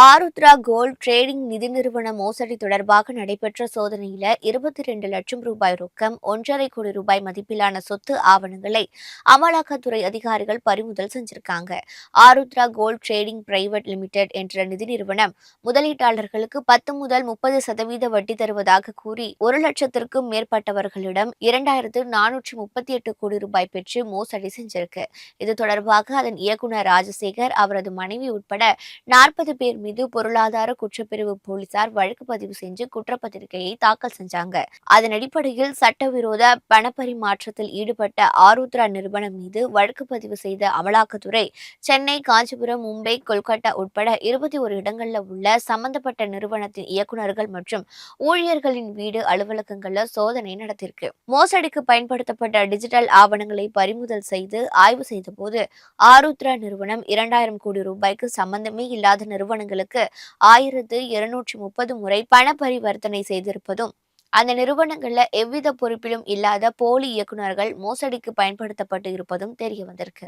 Arudra gold trading நிதி நிறுவன மோசடி தொடர்பாக நடைபெற்ற சோதனையில 22 லட்சம் ரூபாய் ரொக்கம் 1,50 கோடி ரூபாய் மதிப்பிலான சொத்து ஆவணங்களை அமலாக்கத்துறை அதிகாரிகள் பறிமுதல் செஞ்சிருக்காங்க. Aarudhra gold trading private limited என்ற நிதி நிறுவனம் முதலீட்டாளர்களுக்கு 10 முதல் 30% வட்டி தருவதாக கூறி 1,00,000க்கும் மேற்பட்டவர்களிடம் 2,438 கோடி ரூபாய் பெற்று மோசடி செஞ்சிருக்கு. இது தொடர்பாக அதன் இயக்குநர் ராஜசேகர், அவரது மனைவி உட்பட 40 பேர் மீது பொருளாதார குற்றப்பிரிவு போலீசார் வழக்கு பதிவு செஞ்சு குற்றப்பத்திரிகையை தாக்கல் செஞ்சாங்க. அதன் அடிப்படையில் சட்டவிரோத பணப்பரிமாற்றத்தில் ஈடுபட்ட ஆருத்ரா நிறுவனம் மீது வழக்கு பதிவு செய்த அமலாக்கத்துறை சென்னை, காஞ்சிபுரம், மும்பை, கொல்கத்தா உட்பட 21 இடங்கள்ல உள்ள சம்பந்தப்பட்ட நிறுவனத்தின் இயக்குநர்கள் மற்றும் ஊழியர்களின் வீடு, அலுவலகங்கள்ல சோதனை நடத்திருக்கு. மோசடிக்கு பயன்படுத்தப்பட்ட டிஜிட்டல் ஆவணங்களை பறிமுதல் செய்து ஆய்வு செய்தபோது ஆருத்ரா நிறுவனம் 2,000 கோடி ரூபாய்க்கு சம்பந்தமே இல்லாத நிறுவனங்களுக்கு 1,230 முறை பண பரிவர்த்தனை செய்திருப்பதும், அந்த நிறுவனங்கள்ல எவ்வித பொறுப்பிலும் இல்லாத போலி இயக்குநர்கள் மோசடிக்கு பயன்படுத்தப்பட்டு இருப்பதும் தெரிய வந்திருக்கு.